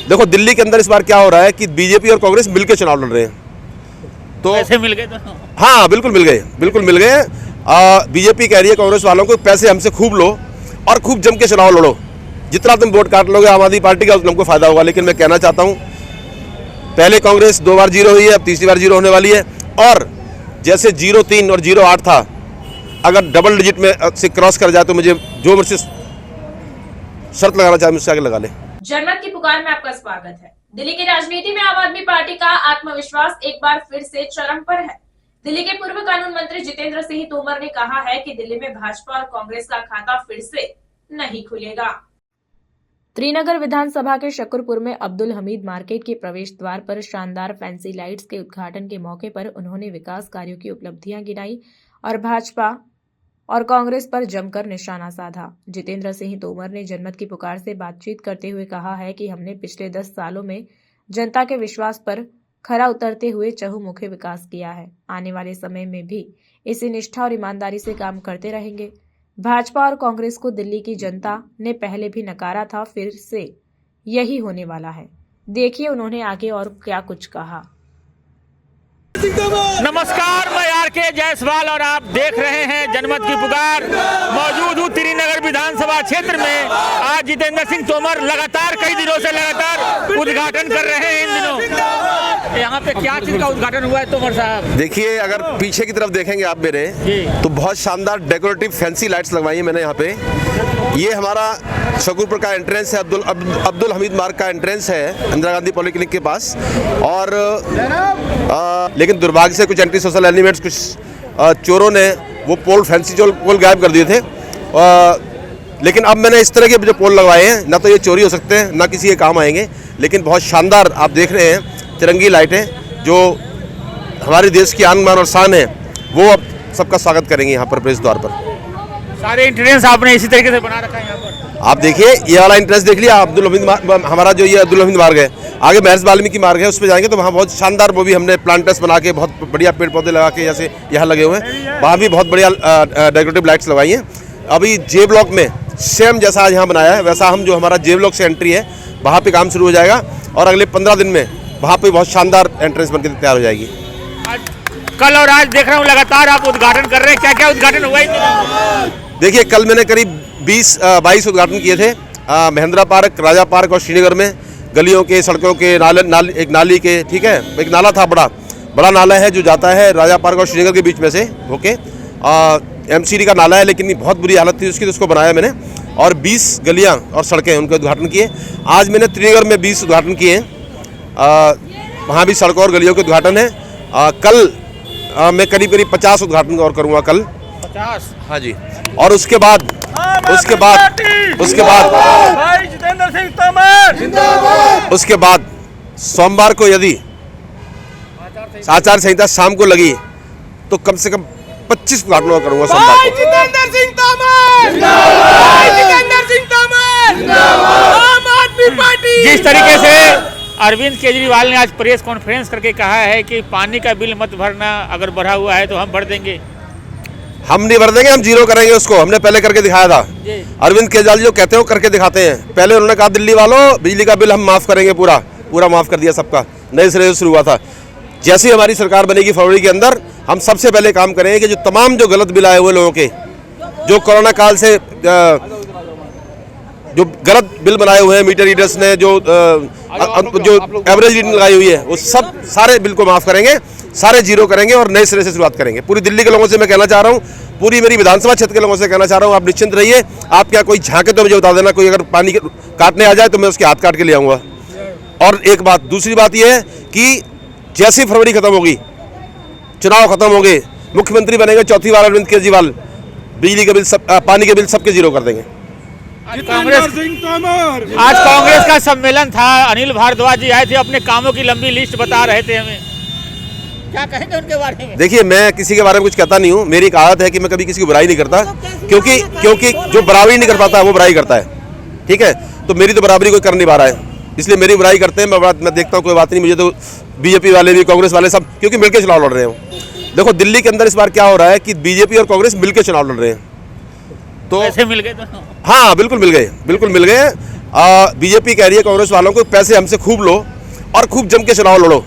देखो दिल्ली के अंदर इस बार क्या हो रहा है कि बीजेपी और कांग्रेस मिलकर चुनाव लड़ रहे हैं। तो पैसे मिल गए तो हाँ बिल्कुल मिल गए, बिल्कुल मिल गए। बीजेपी कह रही है कांग्रेस वालों को पैसे हमसे खूब लो और खूब जम के चुनाव लड़ो, जितना तुम वोट काट लोगे आम आदमी पार्टी का उतना हमको फायदा होगा। लेकिन मैं कहना चाहता हूँ पहले कांग्रेस 2 बार जीरो हुई है, अब तीसरी बार जीरो होने वाली है। और जैसे 0-3 और 0-8 था, अगर डबल डिजिट में से क्रॉस कर जाए तो मुझे जो मुझसे शर्त लगाना चाहे मुझसे आगे लगा ले। जनमत की पुकार में आपका स्वागत है। दिल्ली की राजनीति में आम आदमी पार्टी का आत्मविश्वास एक बार फिर से चरम पर है। दिल्ली के पूर्व कानून मंत्री जितेंद्र सिंह तोमर ने कहा है कि दिल्ली में भाजपा और कांग्रेस का खाता फिर से नहीं खुलेगा। त्रिनगर विधानसभा के शकरपुर में अब्दुल हमीद मार्केट के प्रवेश द्वार पर शानदार फैंसी लाइट्स के उद्घाटन के मौके पर उन्होंने विकास कार्यों की उपलब्धियां गिनाई और भाजपा और कांग्रेस पर जमकर निशाना साधा। जितेंद्र सिंह तोमर ने जनमत की पुकार से बातचीत करते हुए कहा है कि हमने पिछले 10 सालों में जनता के विश्वास पर खरा उतरते हुए चहुमुखी विकास किया है। आने वाले समय में भी इसी निष्ठा और ईमानदारी से काम करते रहेंगे। भाजपा और कांग्रेस को दिल्ली की जनता ने पहले भी नकारा था, फिर से यही होने वाला है। देखिए उन्होंने आगे और क्या कुछ कहा। नमस्कार, मैं आर.के. जायसवाल और आप देख रहे हैं जनमत की पुकार। मौजूद हूँ त्रिनगर विधानसभा क्षेत्र में। आज जितेंद्र सिंह तोमर लगातार कई दिनों से लगातार उद्घाटन कर रहे हैं। इन दिनों यहाँ पे क्या चीज का उद्घाटन हुआ है तोमर साहब? देखिए अगर पीछे की तरफ देखेंगे आप मेरे तो बहुत शानदार डेकोरेटिव फैंसी लाइट्स लगवाई है मैंने यहाँ पे। ये हमारा शकरपुर का एंट्रेंस है, अब्दुल हमीद मार्ग का एंट्रेंस है इंदिरा गांधी पॉलिक्लिनिक के पास। और लेकिन दुर्भाग्य से कुछ एंटी सोशल एलिमेंट्स, कुछ चोरों ने वो पोल, फैंसी पोल गायब कर दिए थे। लेकिन अब मैंने इस तरह के जो पोल लगवाए हैं, ना तो ये चोरी हो सकते हैं ना किसी के काम आएंगे, लेकिन बहुत शानदार आप देख रहे हैं तिरंगी लाइटें जो हमारे देश की आन बान और शान है, वो अब सबका स्वागत करेंगे यहाँ पर प्रवेश द्वार पर। सारे एंट्रेंस आपने इसी तरीके से बना रखा है यहाँ पर। आप देखिए ये वाला एंट्रेंस देख लिया, अब्दुल हमीद हमारा जो ये अब्दुल हमीद मार्ग है, आगे महर्षि वाल्मीकि मार्ग है, उस पर जाएंगे तो वहाँ बहुत शानदार वो भी हमने प्लांटर्स बना के बहुत बढ़िया पेड़ पौधे लगा के जैसे यहाँ लगे हुए हैं, वहाँ भी बहुत बढ़िया डेकोरेटिव लाइट्स लगाई हैं। अभी जे ब्लॉक में सेम जैसा आज यहाँ बनाया है वैसा हम जो हमारा जे ब्लॉक से एंट्री है वहाँ पे काम शुरू हो जाएगा और अगले 15 दिन में वहाँ पे बहुत शानदार एंट्रेंस बनकर तैयार हो जाएगी। कल और आज देख रहा हूँ लगातार आप उद्घाटन कर रहे हैं, क्या क्या उद्घाटन हुआ है? देखिए कल मैंने करीब 20-22 उद्घाटन किए थे महेंद्रा पार्क, राजा पार्क और श्रीनगर में, गलियों के, सड़कों के, एक नाली के, ठीक है, एक नाला था, बड़ा नाला है जो जाता है राजा पार्क और श्रीनगर के बीच में से होके। MCD का नाला है लेकिन बहुत बुरी हालत थी उसकी, तो उसको बनाया मैंने और 20 गलियां और सड़कें उनके उद्घाटन किए। आज मैंने त्रिनगर में 20 उद्घाटन किए हैं, वहाँ भी सड़कों और गलियों के उद्घाटन है। कल मैं करीब 50 उद्घाटन और करूँगा कल। 50? हाँ जी। और उसके बाद भाई जितेंद्र सिंह तोमर, उसके बाद सोमवार को यदि आचार संहिता शाम को लगी तो कम से कम 25 उद्घाटन और करूँगा सोमवार को। जितेंद्र सिंह तोमर, जितेंद्र सिंह तोमर, आम आदमी पार्टी। जिस तरीके से अरविंद केजरीवाल ने आज प्रेस कॉन्फ्रेंस करके कहा है कि पानी का बिल मत भरना, अगर बढ़ा हुआ है तो हम भर देंगे। हम नहीं भर देंगे, हम जीरो करेंगे उसको, हमने पहले करके दिखाया था। अरविंद केजरीवाल जो कहते हैं वो करके दिखाते हैं। पहले उन्होंने कहा दिल्ली वालों बिजली का बिल हम माफ़ करेंगे, पूरा माफ़ कर दिया सबका, नए सिरे से शुरू हुआ था। जैसे ही हमारी सरकार बनेगी फरवरी के अंदर, हम सबसे पहले काम करेंगे कि जो तमाम जो गलत बिल आए हुए लोगों के, जो कोरोना काल से जो गलत बिल बनाए हुए हैं मीटर रीडर्स ने, जो एवरेज रीडिंग लगाई हुई है, वो सब सारे बिल को माफ़ करेंगे, सारे जीरो करेंगे और नए सिरे से शुरुआत करेंगे। पूरी दिल्ली के लोगों से मैं कहना चाह रहा हूँ, पूरी मेरी विधानसभा क्षेत्र के लोगों से कहना चाह रहा हूँ, आप निश्चिंत रहिए। आप क्या कोई झांके तो मुझे बता देना, कोई अगर पानी काटने आ जाए तो मैं उसके हाथ काट के ले आऊँगा। और एक बात, दूसरी बात यह है कि जैसी फरवरी खत्म होगी, चुनाव खत्म होंगे, मुख्यमंत्री बनेंगे चौथी बार अरविंद केजरीवाल, बिजली के बिल पानी के बिल सबके जीरो कर देंगे। आज कांग्रेस का सम्मेलन था, अनिल भारद्वाज जी आए थे, अपने कामों की लंबी लिस्ट बता रहे थे हमें, क्या कहेंगे उनके बारे में? देखिए मैं किसी के बारे में कुछ कहता नहीं हूँ, मेरी एक आदत है कि मैं कभी किसी की बुराई नहीं करता, क्योंकि जो बराबरी नहीं कर पाता वो बुराई करता है, ठीक है। तो मेरी तो बराबरी कोई कर नहीं पा रहा है, इसलिए मेरी बुराई करते हैं। मैं देखता हूँ कोई बात नहीं, मुझे तो बीजेपी वाले भी, कांग्रेस वाले सब, क्योंकि मिलकर चुनाव लड़ रहे हैं। देखो दिल्ली के अंदर इस बार क्या हो रहा है कि बीजेपी और कांग्रेस मिलकर चुनाव लड़ रहे हैं, तो पैसे मिल गए तो? हाँ बिल्कुल मिल गए, बिल्कुल मिल गए। बीजेपी कह रही है कांग्रेस वालों को पैसे हमसे खूब लो और खूब जम के चुनाव लड़ो,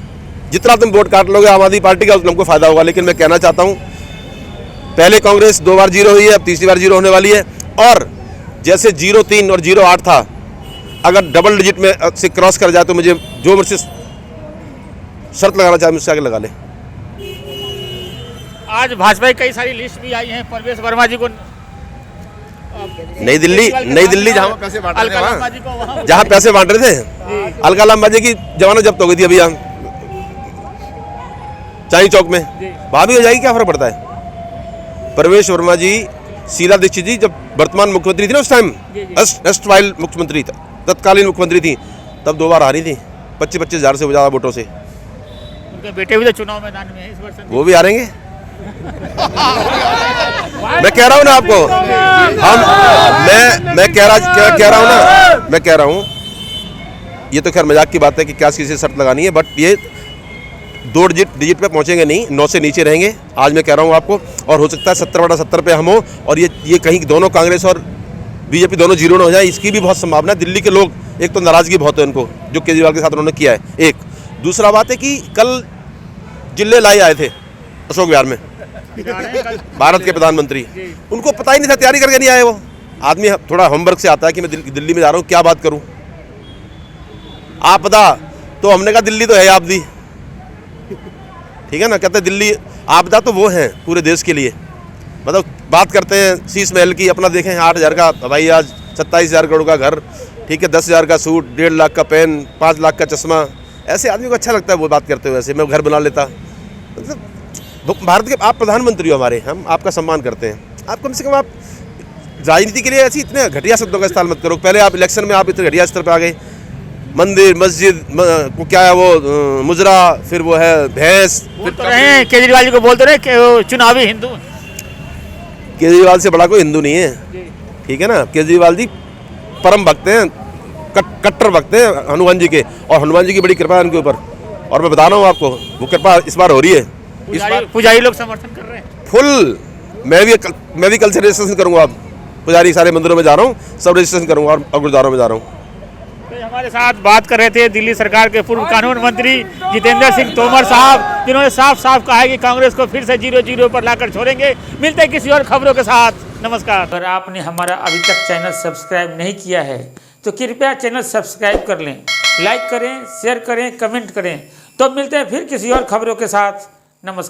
जितना तुम वोट काट लोगे आम आदमी पार्टी का उतना हमको फायदा होगा। लेकिन मैं कहना चाहता हूँ, पहले कांग्रेस 2 बार जीरो हुई है, अब तीसरी बार जीरो होने वाली है। और जैसे 0-3 और 0-8 था, अगर डबल डिजिट में से क्रॉस कर जाए तो मुझे जो मुझसे शर्त लगाना चाहे मुझसे आगे लगा ले। आज भाजपा की कई सारी लिस्ट भी आई है, परवेश वर्मा जी को नई दिल्ली जहाँ पैसे बांट रहे थे, अलका जी को वहाँ जहाँ पैसे बांट रहे थे, अलका लांबाजी की जमानत जब्त हो गई थी अभी यहाँ चांदी चौक में, वहाँ भी हो जाएगी, क्या फर्क पड़ता है। परवेश वर्मा जी, शीला दीक्षित जी जब वर्तमान मुख्यमंत्री थी ना, उस टाइम एस्टवाइल मुख्यमंत्री, तत्कालीन मुख्यमंत्री थी, तब 2 बार हारी थी 25-25 हज़ार से ज़्यादा वोटों से। उनके बेटे भी तो चुनाव मैदान में है इस वर्ष। वो भी हारेंगे। मैं कह रहा हूँ ना आपको, मैं कह रहा हूँ ये तो खैर मजाक की बात है कि क्या किसी से शर्त लगानी है, बट ये 2 डिजिट पे पहुंचेंगे नहीं, 9 से नीचे रहेंगे। आज मैं कह रहा हूँ आपको, और हो सकता है 70/70 पे हम हो, और ये कहीं दोनों कांग्रेस और बीजेपी दोनों जीरो न हो जाए, इसकी भी बहुत संभावना है। दिल्ली के लोग एक तो नाराजगी बहुत है उनको, जो केजरीवाल के साथ उन्होंने किया है। एक दूसरा बात है कि कल जिले लाई आए थे अशोक विहार में भारत के प्रधानमंत्री, उनको पता ही नहीं था, तैयारी करके नहीं आए वो आदमी। थोड़ा होमवर्क से आता है कि मैं दिल्ली में जा रहा हूँ, क्या बात करूँ। आपदा तो हमने कहा दिल्ली तो है आपदी, ठीक है ना, कहते दिल्ली आपदा तो वो है पूरे देश के लिए। मतलब बात करते हैं शीश महल की, अपना देखें 8,000 का हवाई जहाज, 27,000 करोड़ का घर, ठीक है, 10,000 का सूट, 1.5 लाख का पेन, 5 लाख का चश्मा। ऐसे आदमी को अच्छा लगता है वो बात करते हुए, ऐसे मैं घर बना लेता। मतलब भारत के आप प्रधानमंत्री हो हमारे, हम आपका सम्मान करते हैं। आप कम से कम आप राजनीति के लिए ऐसी इतने घटिया शब्दों का इस्तेमाल मत करो। पहले आप इलेक्शन में आप इतने घटिया स्तर पर आ गए, मंदिर मस्जिद को क्या है वो मुजरा, फिर वो है भैंस, फिर तो रहे केजरीवाल जी को बोलते रहे कि वो चुनावी हिंदू। केजरीवाल से बड़ा कोई हिंदू नहीं है, ठीक है ना। केजरीवाल जी परम भक्त हैं, कट्टर भक्त हैं हनुमान जी के, और हनुमान जी की बड़ी कृपा है उनके ऊपर। और मैं बता रहा हूँ आपको, वो कृपा इस बार हो रही है। इस बार पुजारी लोग समर्थन कर रहे हैं फुल। मैं भी कल से रजिस्ट्रेशन करूँगा। अब पुजारी सारे मंदिरों में जा रहा हूँ, सब रजिस्ट्रेशन करूँगा, और गुरुद्वारों में जा रहा हूँ। तो हमारे साथ बात कर रहे थे दिल्ली सरकार के पूर्व कानून मंत्री जितेंद्र सिंह तोमर साहब, जिन्होंने साफ साफ कहा है कि कांग्रेस को फिर से 0-0 पर लाकर छोड़ेंगे। मिलते हैं किसी और खबरों के साथ, नमस्कार। अगर आपने हमारा अभी तक चैनल सब्सक्राइब नहीं किया है तो कृपया चैनल सब्सक्राइब कर लें, लाइक करें, शेयर करें, कमेंट करें। तो मिलते हैं फिर किसी और खबरों के साथ, नमस्कार।